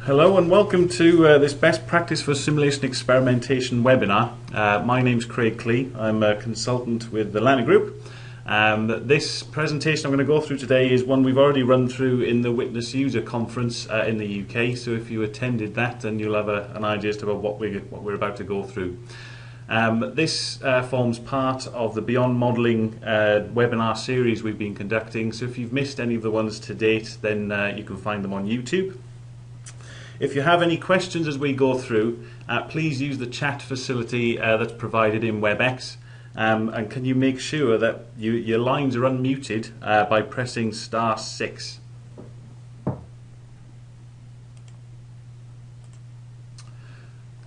Hello and welcome to this Best Practice for Simulation Experimentation webinar. My name's Craig Clee. I'm a consultant with the LANNER Group. This presentation I'm going to go through today is one we've already run through in the Witness User Conference in the UK. So if you attended that, then you'll have an idea as to what we're about to go through. This forms part of the Beyond Modelling webinar series we've been conducting. So if you've missed any of the ones to date, then you can find them on YouTube. If you have any questions as we go through, please use the chat facility that's provided in WebEx. And can you make sure that your lines are unmuted by pressing *6.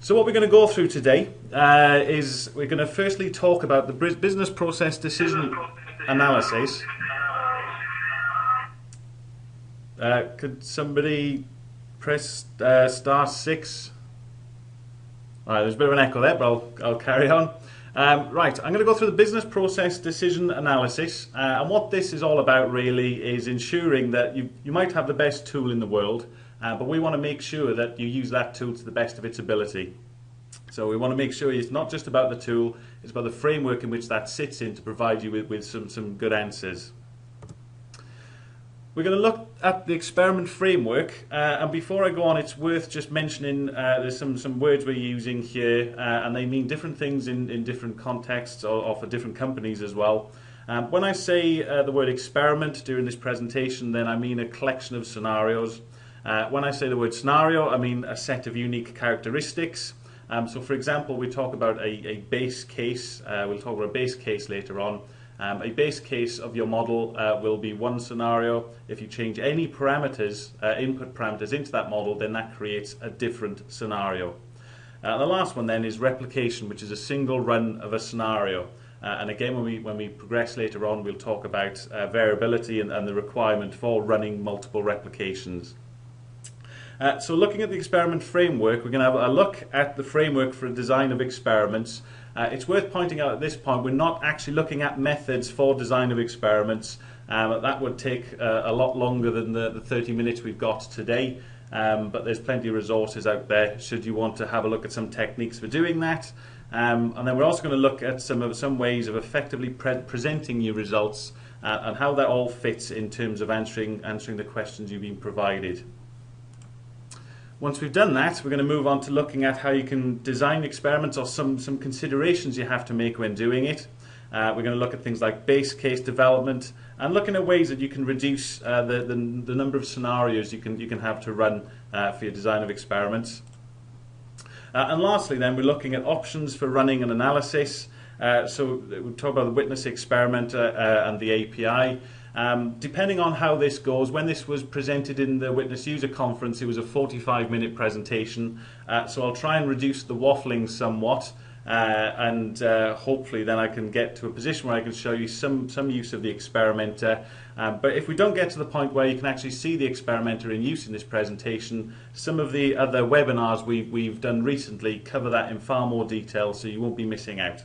So what we're going to go through today is we're going to firstly talk about the business process decision analysis. Could somebody press *6. All right, there's a bit of an echo there, but I'll carry on. Right, I'm going to go through the business process decision analysis, and what this is all about really is ensuring that you might have the best tool in the world, but we want to make sure that you use that tool to the best of its ability. So we want to make sure it's not just about the tool, it's about the framework in which that sits in to provide you with some good answers. We're going to look at the experiment framework, and before I go on, it's worth just mentioning there's some words we're using here, and they mean different things in different contexts or for different companies as well. When I say the word experiment during this presentation, then I mean a collection of scenarios. When I say the word scenario, I mean a set of unique characteristics. So for example, we talk about a base case. We'll talk about a base case later on. A base case of your model will be one scenario. If you change any parameters, input parameters into that model, then that creates a different scenario. The last one then is replication, which is a single run of a scenario. And again, when we progress later on, we'll talk about variability and the requirement for running multiple replications. So looking at the experiment framework, we're going to have a look at the framework for a design of experiments. It's worth pointing out at this point we're not actually looking at methods for design of experiments. That would take a lot longer than the 30 minutes we've got today, but there's plenty of resources out there should you want to have a look at some techniques for doing that. And then we're also going to look at some ways of effectively presenting your results and how that all fits in terms of answering the questions you've been provided. Once we've done that, we're going to move on to looking at how you can design experiments or some considerations you have to make when doing it. We're going to look at things like base case development and looking at ways that you can reduce the number of scenarios you can have to run for your design of experiments. And lastly then, we're looking at options for running an analysis. So we'll talk about the witness experiment and the API. Depending on how this goes, when this was presented in the Witness User Conference, it was a 45-minute presentation, so I'll try and reduce the waffling somewhat, and hopefully then I can get to a position where I can show you some use of the experimenter. But if we don't get to the point where you can actually see the experimenter in use in this presentation, some of the other webinars we've done recently cover that in far more detail, so you won't be missing out.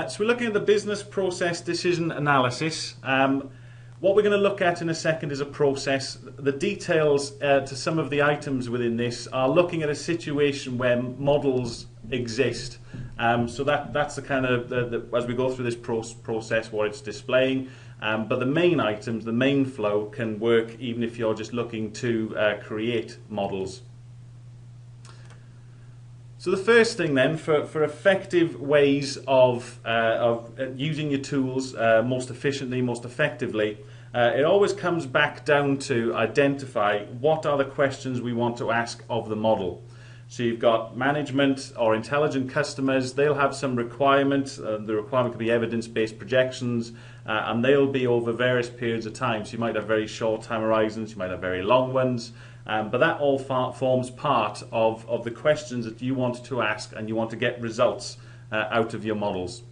So we're looking at the business process decision analysis. What we're going to look at in a second is a process. The details to some of the items within this are looking at a situation where models exist. So that's the kind of, as we go through this process, what it's displaying. But the main items, the main flow, can work even if you're just looking to create models. So the first thing then, for effective ways of using your tools most efficiently, most effectively, it always comes back down to identify what are the questions we want to ask of the model. So you've got management or intelligent customers, they'll have some requirements. The requirement could be evidence-based projections, and they'll be over various periods of time. So you might have very short time horizons, you might have very long ones. But that all forms part of the questions that you want to ask and you want to get results out of your models.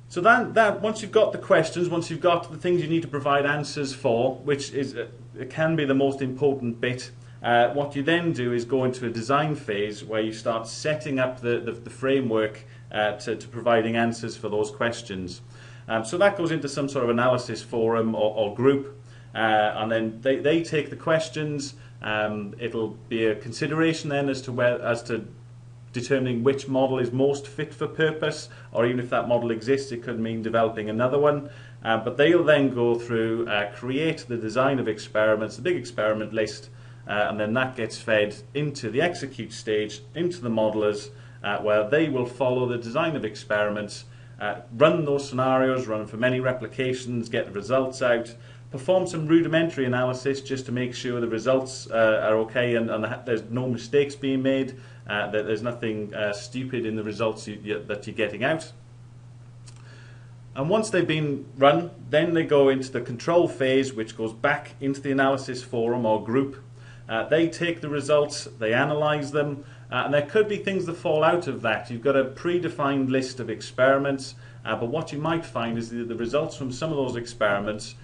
So that once you've got the questions, once you've got the things you need to provide answers for, which is it can be the most important bit, what you then do is go into a design phase where you start setting up the framework to providing answers for those questions. So that goes into some sort of analysis forum or group. and then they take the questions. It'll be a consideration then as to determining which model is most fit for purpose, or even if that model exists, it could mean developing another one. But they'll then go through, create the design of experiments, the big experiment list, and then that gets fed into the execute stage, into the modelers, where they will follow the design of experiments, run those scenarios, run for many replications, get the results out, perform some rudimentary analysis just to make sure the results are okay and there's no mistakes being made, that there's nothing stupid in the results that you're getting out. And once they've been run, then they go into the control phase, which goes back into the analysis forum or group. They take the results, they analyse them, and there could be things that fall out of that. You've got a predefined list of experiments, but what you might find is that the results from some of those experiments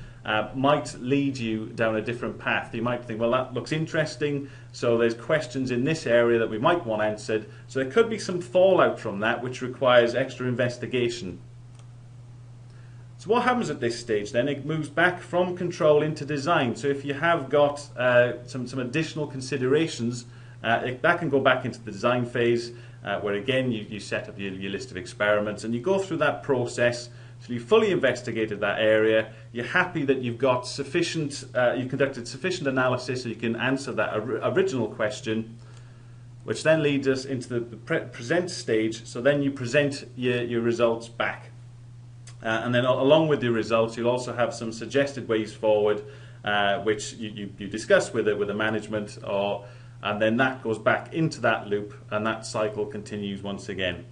might lead you down a different path. You might think, well, that looks interesting, so there's questions in this area that we might want answered. So there could be some fallout from that which requires extra investigation. So what happens at this stage then? It moves back from control into design. So if you have got some additional considerations, that can go back into the design phase, where again you set up your list of experiments and you go through that process. So you've fully investigated that area, you're happy that you've got sufficient, you've conducted sufficient analysis so you can answer that original question, which then leads us into the present stage. So then you present your results back. And then along with your results, you'll also have some suggested ways forward, which you discuss with the management, and then that goes back into that loop, and that cycle continues once again.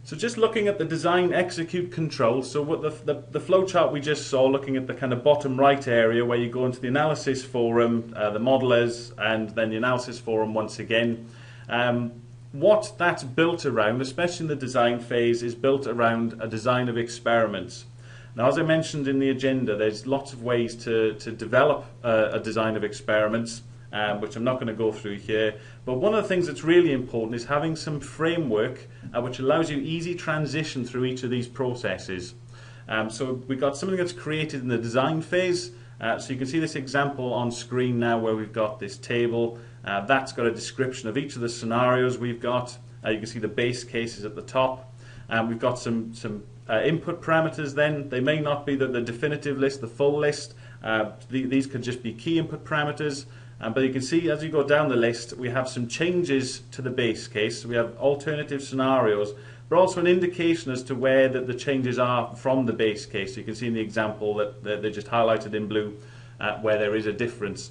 So just looking at the design execute control, so what the flowchart we just saw, looking at the kind of bottom right area where you go into the analysis forum, the modelers, and then the analysis forum once again. What that's built around, especially in the design phase, is built around a design of experiments. Now, as I mentioned in the agenda, there's lots of ways to develop a design of experiments, which I'm not going to go through here. But one of the things that's really important is having some framework which allows you easy transition through each of these processes. So we've got something that's created in the design phase. So you can see this example on screen now where we've got this table. That's got a description of each of the scenarios we've got. You can see the base cases at the top. We've got some input parameters then. They may not be the definitive list, the full list. These could just be key input parameters. But you can see as you go down the list, we have some changes to the base case. So we have alternative scenarios, but also an indication as to where the changes are from the base case. So you can see in the example that they're just highlighted in blue where there is a difference.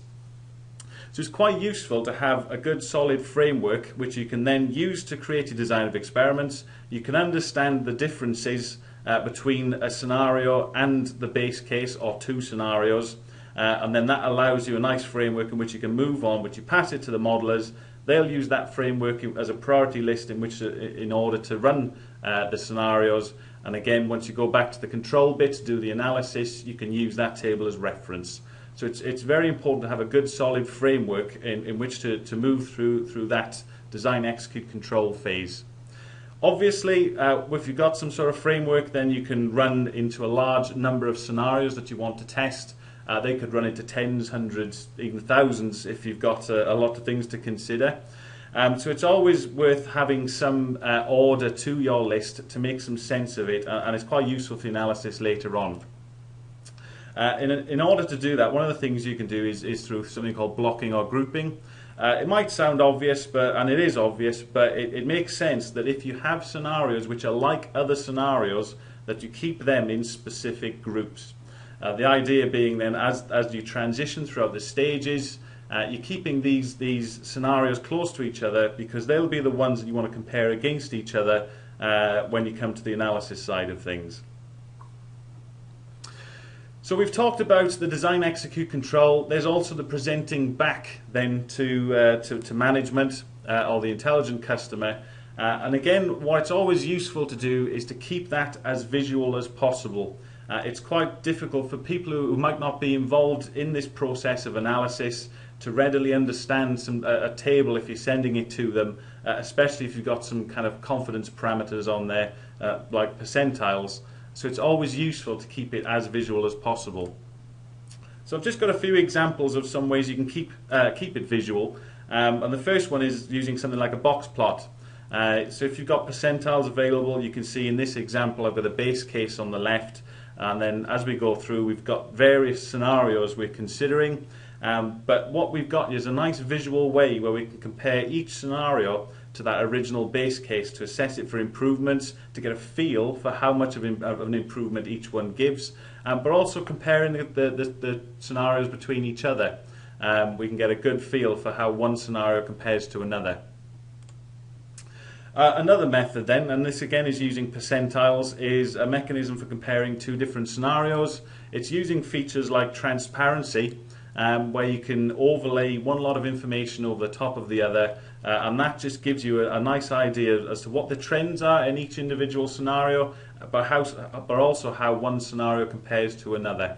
So it's quite useful to have a good solid framework which you can then use to create a design of experiments. You can understand the differences between a scenario and the base case, or two scenarios, and then that allows you a nice framework in which you can move on, which you pass it to the modelers. They'll use that framework as a priority list in order to run the scenarios. And again, once you go back to the control bit to do the analysis, you can use that table as reference. So it's very important to have a good solid framework in which to move through that design execute control phase. Obviously, if you've got some sort of framework, then you can run into a large number of scenarios that you want to test. They could run into tens, hundreds, even thousands if you've got a lot of things to consider. So it's always worth having some order to your list to make some sense of it, and it's quite useful for analysis later on. In order to do that, one of the things you can do is through something called blocking or grouping. It might sound obvious, and it is obvious, but it makes sense that if you have scenarios which are like other scenarios, that you keep them in specific groups. The idea being then, as you transition throughout the stages, you're keeping these scenarios close to each other because they'll be the ones that you want to compare against each other when you come to the analysis side of things. So we've talked about the design execute control. There's also the presenting back then to management or the intelligent customer. And again, what it's always useful to do is to keep that as visual as possible. It's quite difficult for people who might not be involved in this process of analysis to readily understand a table if you're sending it to them, especially if you've got some kind of confidence parameters on there, like percentiles. So it's always useful to keep it as visual as possible. So I've just got a few examples of some ways you can keep it visual. And the first one is using something like a box plot. So if you've got percentiles available, you can see in this example I've got a base case on the left, and then as we go through we've got various scenarios we're considering, but what we've got is a nice visual way where we can compare each scenario to that original base case to assess it for improvements, to get a feel for how much of an improvement each one gives, but also comparing the scenarios between each other. We can get a good feel for how one scenario compares to another. Another method then, and this again is using percentiles, is a mechanism for comparing two different scenarios. It's using features like transparency, where you can overlay one lot of information over the top of the other, and that just gives you a nice idea as to what the trends are in each individual scenario, but also how one scenario compares to another.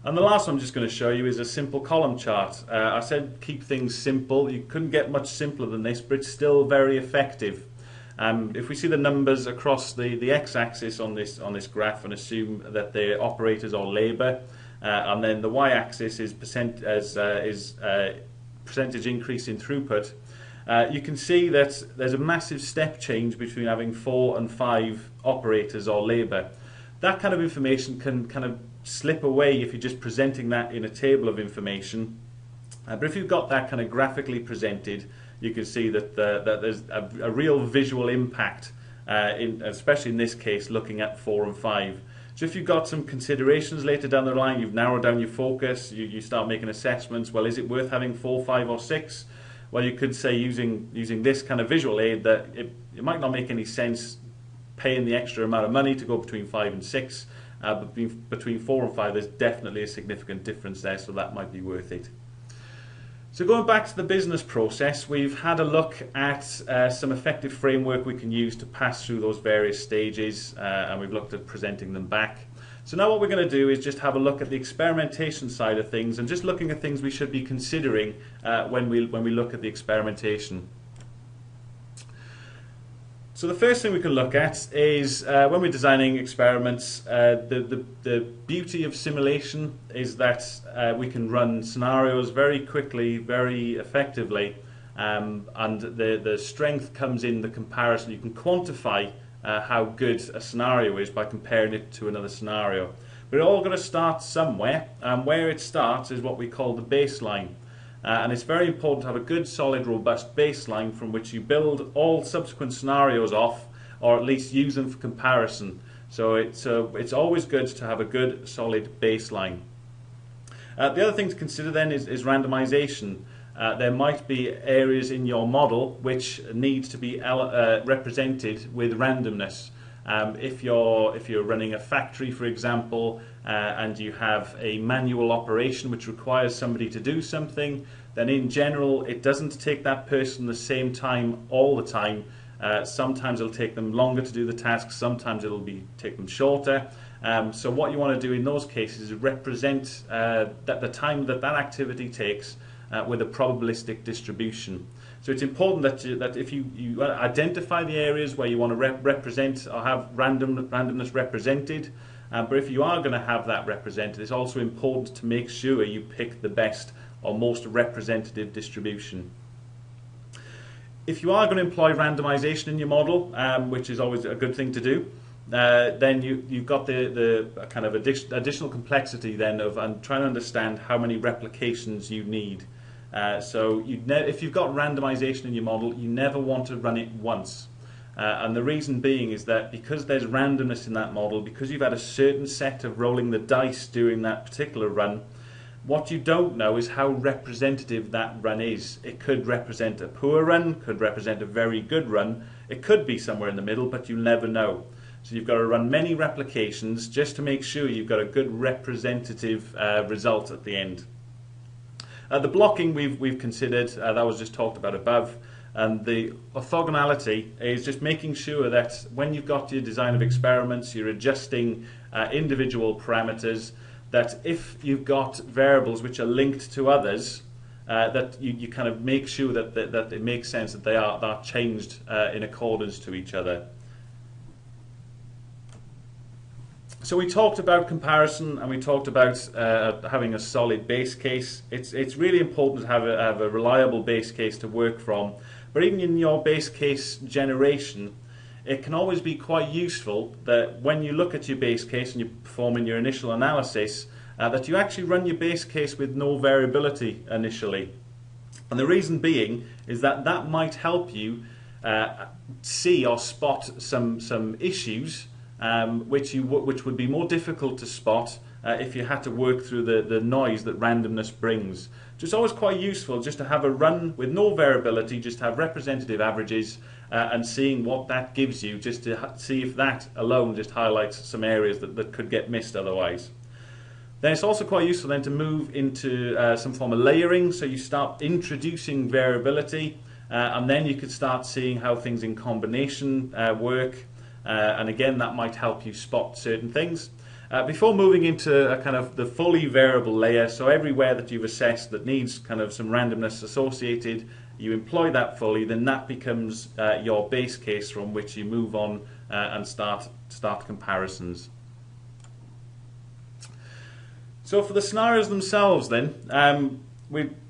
And the last one I'm just going to show you is a simple column chart. I said keep things simple. You couldn't get much simpler than this, but it's still very effective. If we see the numbers across the x-axis on this graph and assume that they're operators or labour, and then the y-axis is percentage increase in throughput, you can see that there's a massive step change between having 4 and 5 operators or labour. That kind of information can kind of slip away if you're just presenting that in a table of information, but if you've got that kind of graphically presented, you can see that there's a real visual impact, especially in this case looking at 4 and 5. So if you've got some considerations later down the line, you've narrowed down your focus, you start making assessments, well, is it worth having 4, 5 or 6? Well, you could say using this kind of visual aid that it might not make any sense paying the extra amount of money to go between 5 and 6, but between 4 and 5 there's definitely a significant difference there, so that might be worth it. So going back to the business process, we've had a look at some effective framework we can use to pass through those various stages, and we've looked at presenting them back. So now what we're going to do is just have a look at the experimentation side of things, and just looking at things we should be considering when we look at the experimentation. So the first thing we can look at is when we're designing experiments, the beauty of simulation is that we can run scenarios very quickly, very effectively, and the strength comes in the comparison. You can quantify how good a scenario is by comparing it to another scenario. We're all going to start somewhere, and where it starts is what we call the baseline. And it's very important to have a good, solid, robust baseline from which you build all subsequent scenarios off, or at least use them for comparison. So it's always good to have a good, solid baseline. The other thing to consider then is randomization. There might be areas in your model which need to be represented with randomness. If you're running a factory, for example, and you have a manual operation which requires somebody to do something, then in general it doesn't take that person the same time all the time. Sometimes it'll take them longer to do the task, sometimes it'll take them shorter. So what you want to do in those cases is represent the time that activity takes with a probabilistic distribution. So it's important that if you identify the areas where you want to represent or have randomness represented, but if you are going to have that represented, it's also important to make sure you pick the best or most representative distribution. If you are going to employ randomization in your model, which is always a good thing to do, then you've got the kind of additional complexity then of trying to understand how many replications you need. So if you've got randomization in your model, you never want to run it once. And the reason being is that because there's randomness in that model, because you've had a certain set of rolling the dice during that particular run, what you don't know is how representative that run is. It could represent a poor run, could represent a very good run, it could be somewhere in the middle, but you'll never know. So you've got to run many replications just to make sure you've got a good representative result at the end. The blocking we've considered, that was just talked about above, and the orthogonality is just making sure that when you've got your design of experiments, you're adjusting individual parameters, that if you've got variables which are linked to others, that you kind of make sure that it makes sense that they are changed in accordance to each other. So we talked about comparison, and we talked about having a solid base case. It's really important to have a reliable base case to work from. But even in your base case generation, it can always be quite useful that when you look at your base case and you're performing your initial analysis, that you actually run your base case with no variability initially. And the reason being is that that might help you see or spot some issues which would be more difficult to spot if you had to work through the noise that randomness brings. So it's always quite useful just to have a run with no variability, just have representative averages and seeing what that gives you, just to see if that alone just highlights some areas that could get missed otherwise. Then it's also quite useful then to move into some form of layering, so you start introducing variability and then you could start seeing how things in combination work. And again, that might help you spot certain things. Before moving into a kind of the fully variable layer, so everywhere that you've assessed that needs kind of some randomness associated, you employ that fully, then that becomes your base case from which you move on and start comparisons. So for the scenarios themselves then,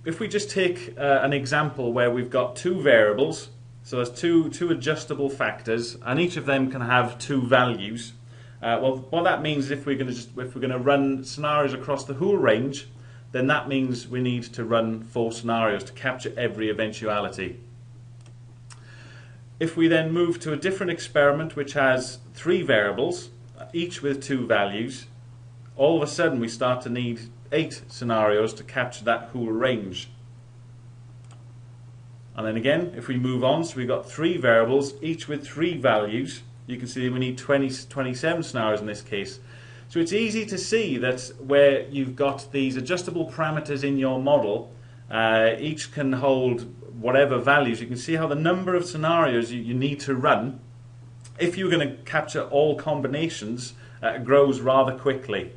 if we just take an example where we've got two variables, so there's two adjustable factors, and each of them can have two values. Well, what that means is if we're going to run scenarios across the whole range, then that means we need to run 4 scenarios to capture every eventuality. If we then move to a different experiment which has 3 variables, each with 2 values, all of a sudden we start to need 8 scenarios to capture that whole range. And then again, if we move on, so we've got 3 variables, each with 3 values. You can see we need 27 scenarios in this case. So it's easy to see that where you've got these adjustable parameters in your model, each can hold whatever values. You can see how the number of scenarios you need to run, if you're going to capture all combinations, grows rather quickly.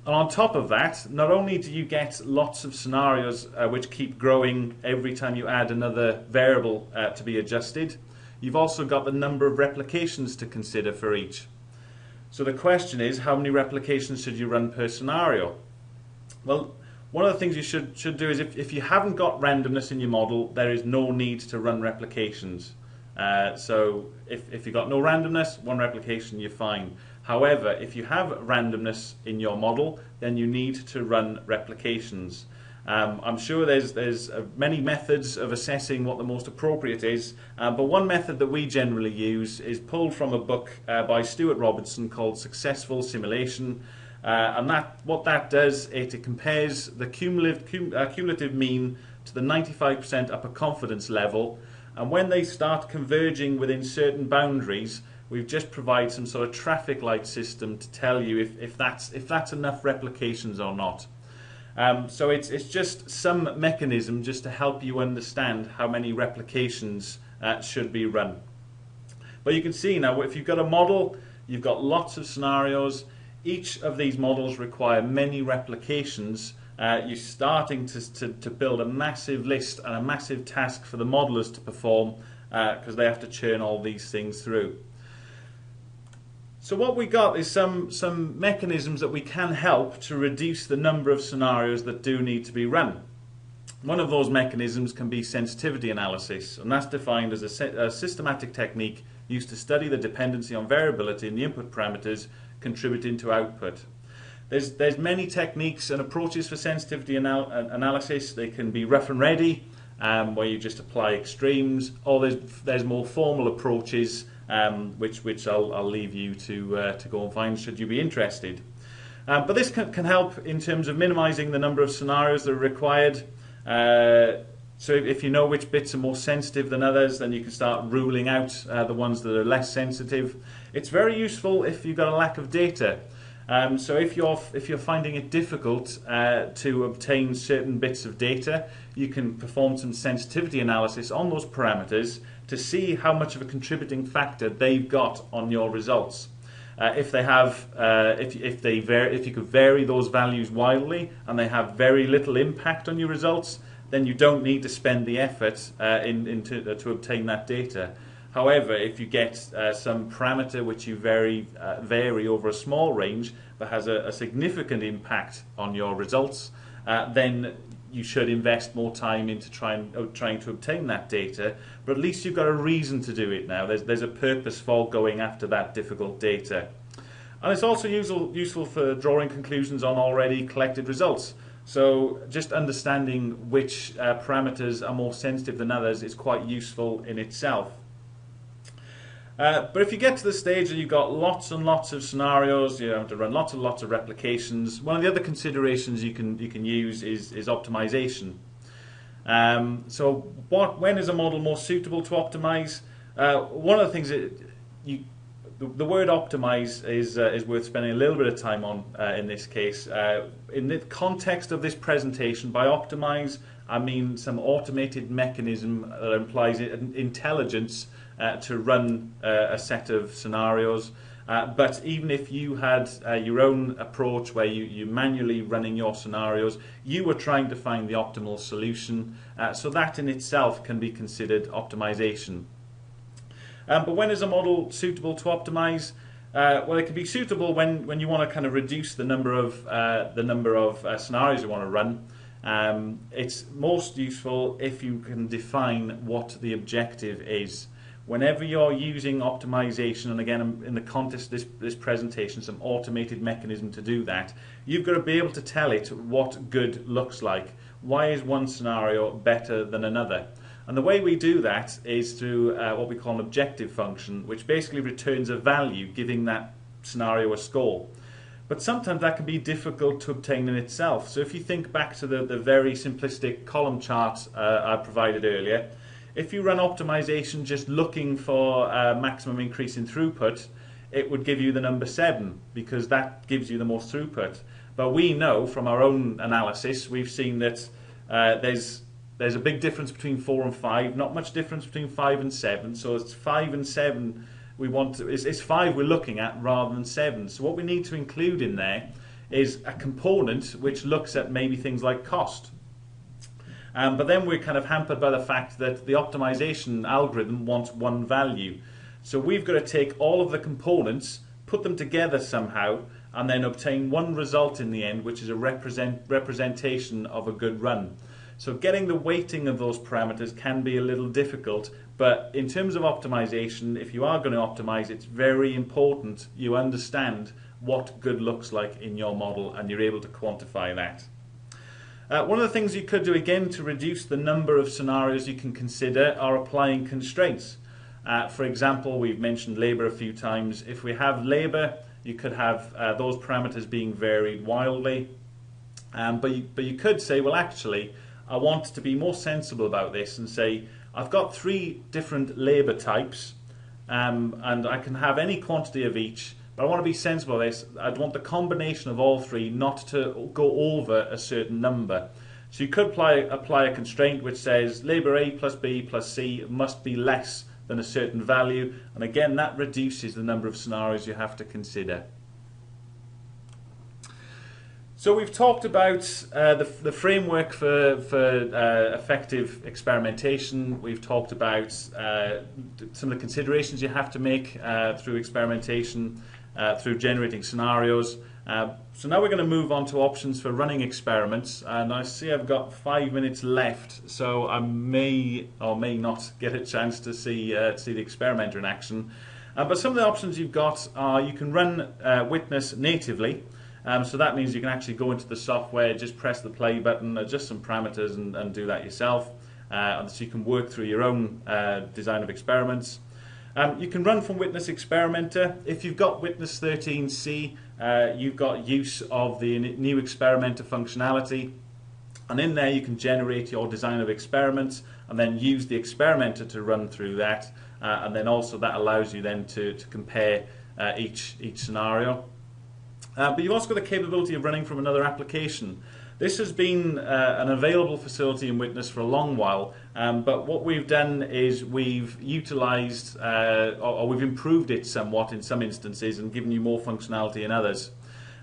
And on top of that, not only do you get lots of scenarios which keep growing every time you add another variable to be adjusted, you've also got the number of replications to consider for each. So the question is, how many replications should you run per scenario? Well, one of the things you should do is if you haven't got randomness in your model, there is no need to run replications. So if you've got no randomness, 1 replication, you're fine. However, if you have randomness in your model, then you need to run replications. I'm sure there's many methods of assessing what the most appropriate is, but one method that we generally use is pulled from a book by Stuart Robertson called Successful Simulation. And what that does, it compares the cumulative mean to the 95% upper confidence level, and when they start converging within certain boundaries, we've just provided some sort of traffic light system to tell you if that's enough replications or not. So it's just some mechanism just to help you understand how many replications should be run. But you can see now, if you've got a model, you've got lots of scenarios. Each of these models require many replications. You're starting to build a massive list and a massive task for the modelers to perform because they have to churn all these things through. So what we got is some mechanisms that we can help to reduce the number of scenarios that do need to be run. One of those mechanisms can be sensitivity analysis, and that's defined as a systematic technique used to study the dependency on variability in the input parameters contributing to output. There's many techniques and approaches for sensitivity analysis. They can be rough and ready, where you just apply extremes, or there's more formal approaches which I'll leave you to go and find should you be interested. But this can help in terms of minimizing the number of scenarios that are required. So if you know which bits are more sensitive than others, then you can start ruling out the ones that are less sensitive. It's very useful if you've got a lack of data. So if you're finding it difficult to obtain certain bits of data, you can perform some sensitivity analysis on those parameters to see how much of a contributing factor they've got on your results. If you could vary those values wildly and they have very little impact on your results, then you don't need to spend the effort to obtain that data. However, if you get some parameter which you vary over a small range but has a significant impact on your results, then you should invest more time into trying to obtain that data. But at least you've got a reason to do it now. There's a purpose for going after that difficult data. And it's also useful for drawing conclusions on already collected results. So just understanding which parameters are more sensitive than others is quite useful in itself. But if you get to the stage that you've got lots and lots of scenarios, you have to run lots and lots of replications, one of the other considerations you can use is optimization. So when is a model more suitable to optimize? One of the things that the word optimize is worth spending a little bit of time on in this case. In the context of this presentation, by optimize, I mean some automated mechanism that implies intelligence to run a set of scenarios. But even if you had your own approach where you're manually running your scenarios, you were trying to find the optimal solution. So that in itself can be considered optimization. But when is a model suitable to optimize? Well, it can be suitable when you want to kind of reduce the number of scenarios you want to run. It's most useful if you can define what the objective is. Whenever you're using optimization, and again in the context of this presentation, some automated mechanism to do that, you've got to be able to tell it what good looks like. Why is one scenario better than another? And the way we do that is through what we call an objective function, which basically returns a value, giving that scenario a score. But sometimes that can be difficult to obtain in itself. So if you think back to the very simplistic column chart I provided earlier, if you run optimization just looking for maximum increase in throughput, it would give you the number 7 because that gives you the most throughput. But we know from our own analysis, we've seen that there's a big difference between 4 and 5, not much difference between 5 and 7. So it's 5 and 7 it's 5 we're looking at rather than 7. So what we need to include in there is a component which looks at maybe things like cost. But then we're kind of hampered by the fact that the optimization algorithm wants one value. So we've got to take all of the components, put them together somehow, and then obtain one result in the end, which is a representation of a good run. So getting the weighting of those parameters can be a little difficult, but in terms of optimization, if you are going to optimize, it's very important you understand what good looks like in your model and you're able to quantify that. One of the things you could do again to reduce the number of scenarios you can consider are applying constraints. For example, we've mentioned labour a few times. If we have labour, you could have those parameters being varied wildly. But you could say, well, actually, I want to be more sensible about this and say, I've got 3 different labour types, and I can have any quantity of each. But I want to be sensible of this. I'd want the combination of all 3 not to go over a certain number. So you could apply a constraint which says labour A plus B plus C must be less than a certain value. And again, that reduces the number of scenarios you have to consider. So we've talked about the framework for effective experimentation. We've talked about some of the considerations you have to make through experimentation. Through generating scenarios. So now we're going to move on to options for running experiments, and I see I've got 5 minutes left, so I may or may not get a chance to see the experimenter in action. But some of the options you've got are you can run Witness natively, so that means you can actually go into the software, just press the play button, adjust some parameters and do that yourself, so you can work through your own design of experiments. You can run from Witness Experimenter. If you've got Witness 13C, you've got use of the new experimenter functionality. And in there you can generate your design of experiments and then use the experimenter to run through that. And then also that allows you then to compare each scenario. But you've also got the capability of running from another application. This has been an available facility in Witness for a long while, but what we've done is we've utilised or we've improved it somewhat in some instances and given you more functionality in others.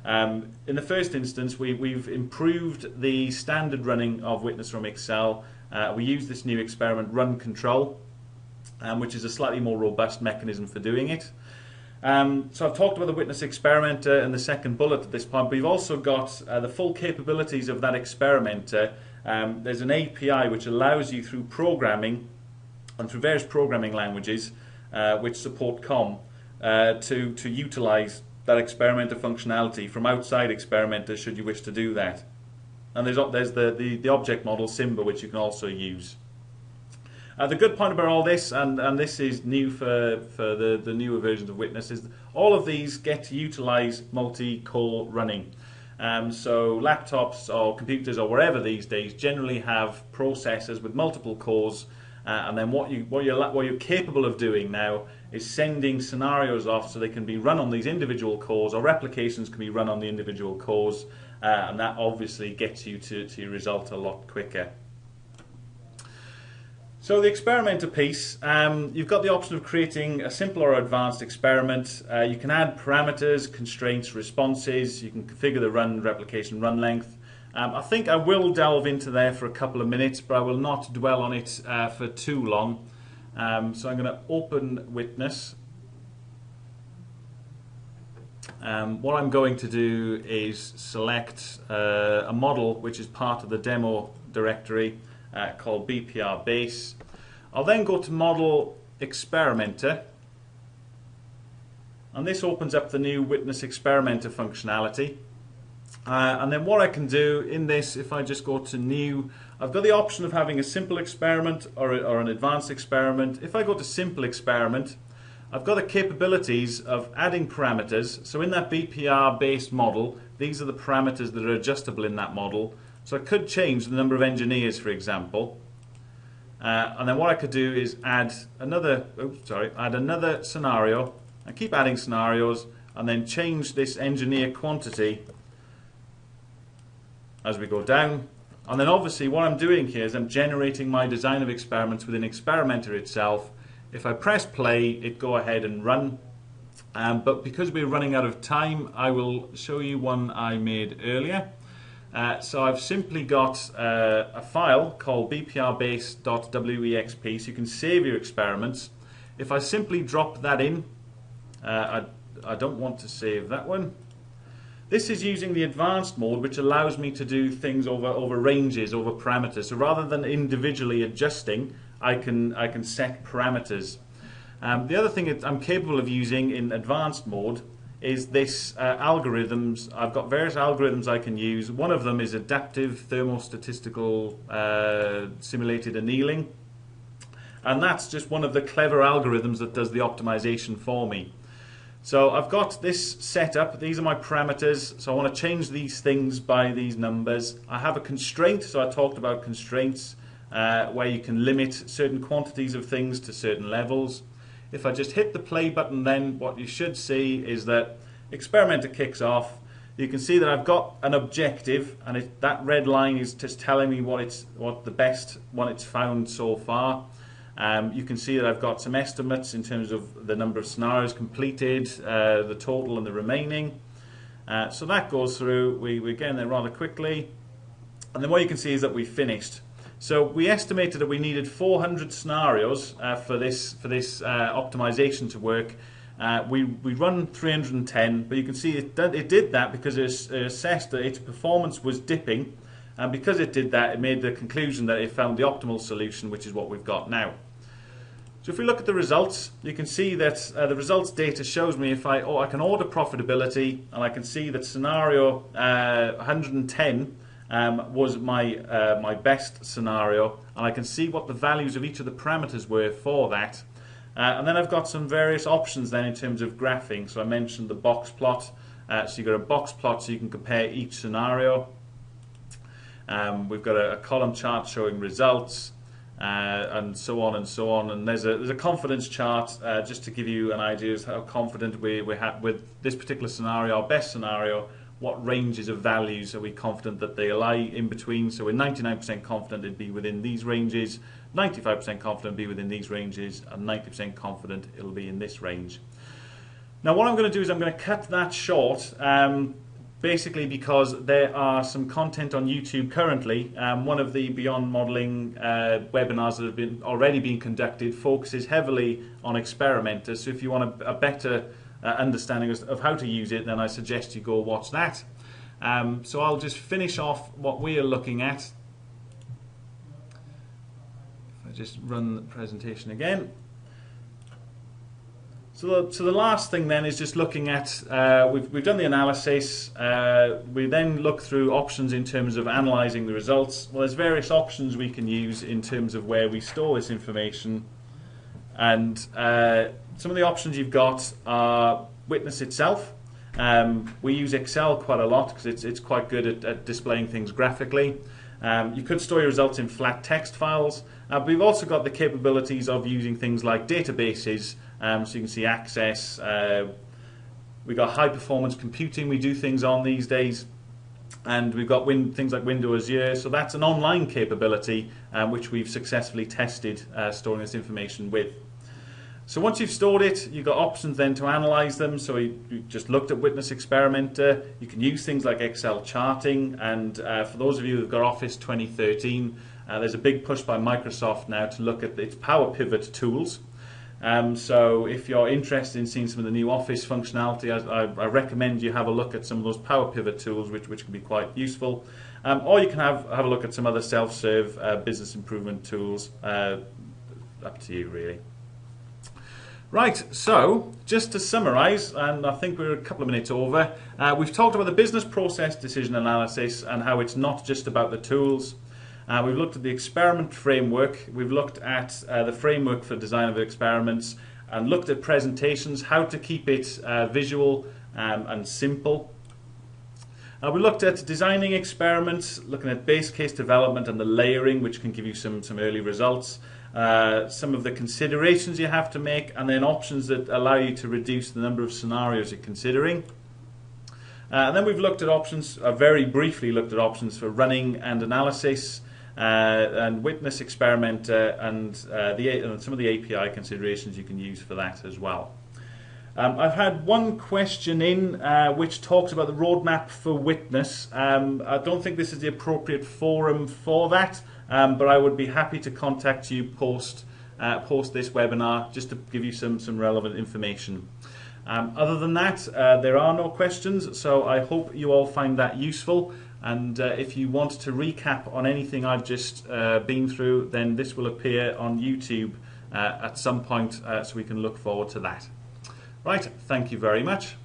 In the first instance, we've improved the standard running of Witness from Excel. We use this new experiment run control. which is a slightly more robust mechanism for doing it. So I've talked about the witness experimenter in the second bullet at this point, but we've also got the full capabilities of that experimenter. There's an API which allows you through programming and through various programming languages which support COM to utilize that experimenter functionality from outside Experimenter should you wish to do that. And there's the object model Simba, which you can also use. The good point about all this, and this is new for the newer versions of Witness, is all of these get to utilize multi-core running. So laptops or computers or wherever these days generally have processors with multiple cores, and then what you're capable of doing now is sending scenarios off so they can be run on these individual cores, or replications can be run on the individual cores, and that obviously gets you to your result a lot quicker. So the experimenter piece, you've got the option of creating a simple or advanced experiment. You can add parameters, constraints, responses. You can configure the replication run length. I think I will delve into there for a couple of minutes, but I will not dwell on it for too long. So I'm going to open Witness. What I'm going to do is select a model which is part of the demo directory called BPR base. I'll then go to Model Experimenter, and this opens up the new Witness Experimenter functionality. And then what I can do in this, if I just go to New, I've got the option of having a simple experiment or an advanced experiment. If I go to Simple Experiment, I've got the capabilities of adding parameters. So in that BPR based model, these are the parameters that are adjustable in that model. So I could change the number of engineers, for example, and then what I could do is add another scenario. I keep adding scenarios, and then change this engineer quantity as we go down. And then obviously what I'm doing here is I'm generating my design of experiments within Experimenter itself. If I press play, it go ahead and run. But because we're running out of time, I will show you one I made earlier. So I've simply got a file called bprbase.wexp, so you can save your experiments. If I simply drop that in, I don't want to save that one. This is using the advanced mode, which allows me to do things over ranges, over parameters. So rather than individually adjusting, I can set parameters. The other thing that I'm capable of using in advanced mode is this algorithms. I've got various algorithms I can use. One of them is adaptive thermostatistical simulated annealing, and that's just one of the clever algorithms that does the optimization for me. So I've got this set up. These are my parameters. So I want to change these things by these numbers. I have a constraint. So I talked about constraints where you can limit certain quantities of things to certain levels. If I just hit the play button, then what you should see is that Experimenter kicks off. You can see that I've got an objective, and that red line is just telling me what the best one it's found so far. You can see that I've got some estimates in terms of the number of scenarios completed, the total and the remaining. So that goes through. We're getting there rather quickly. And then what you can see is that we finished. So we estimated that we needed 400 scenarios for this optimization to work. We run 310, but you can see it did that because it assessed that its performance was dipping, and because it did that, it made the conclusion that it found the optimal solution, which is what we've got now. So if we look at the results, you can see that the results data shows me if I can order profitability, and I can see that scenario 110 was my best scenario, and I can see what the values of each of the parameters were for that. And then I've got some various options then in terms of graphing. So I mentioned the box plot. So you've got a box plot so you can compare each scenario. We've got a column chart showing results, and so on and so on. And there's a confidence chart just to give you an idea of how confident we have with this particular scenario, our best scenario. What ranges of values are we confident that they lie in between? So we're 99% confident it'd be within these ranges, 95% confident it'd be within these ranges, and 90% confident it'll be in this range. Now what I'm going to do is I'm going to cut that short basically because there are some content on YouTube currently. One of the Beyond Modelling webinars that have already been conducted focuses heavily on Experimenter. So if you want a better understanding of how to use it, then I suggest you go watch that. So I'll just finish off what we are looking at. If I just run the presentation again. So the last thing then is just looking at, we've done the analysis, we then look through options in terms of analysing the results. Well, there's various options we can use in terms of where we store this information, and some of the options you've got are Witness itself. We use Excel quite a lot because it's quite good at displaying things graphically. You could store your results in flat text files, but we've also got the capabilities of using things like databases, so you can see Access. We've got high performance computing we do things on these days, and we've got things like Windows Azure, so that's an online capability which we've successfully tested storing this information with. So once you've stored it, you've got options then to analyse them. So you just looked at Witness Experimenter. You can use things like Excel charting, and for those of you who've got Office 2013, there's a big push by Microsoft now to look at its Power Pivot tools. So if you're interested in seeing some of the new Office functionality, I recommend you have a look at some of those Power Pivot tools, which can be quite useful. Or you can have a look at some other self-serve business improvement tools. Up to you, really. Right, so just to summarise, and I think we're a couple of minutes over, we've talked about the business process decision analysis and how it's not just about the tools. We've looked at the experiment framework, we've looked at the framework for design of experiments, and looked at presentations, how to keep it visual and simple. We looked at designing experiments, looking at base case development and the layering, which can give you some early results. Some of the considerations you have to make, and then options that allow you to reduce the number of scenarios you're considering. And then we've looked at options, very briefly looked at options for running and analysis, and Witness Experimenter, and some of the API considerations you can use for that as well. I've had one question in which talks about the roadmap for Witness. I don't think this is the appropriate forum for that. But I would be happy to contact you post this webinar just to give you some relevant information. Other than that, there are no questions, so I hope you all find that useful. And if you want to recap on anything I've just been through, then this will appear on YouTube at some point, so we can look forward to that. Right, thank you very much.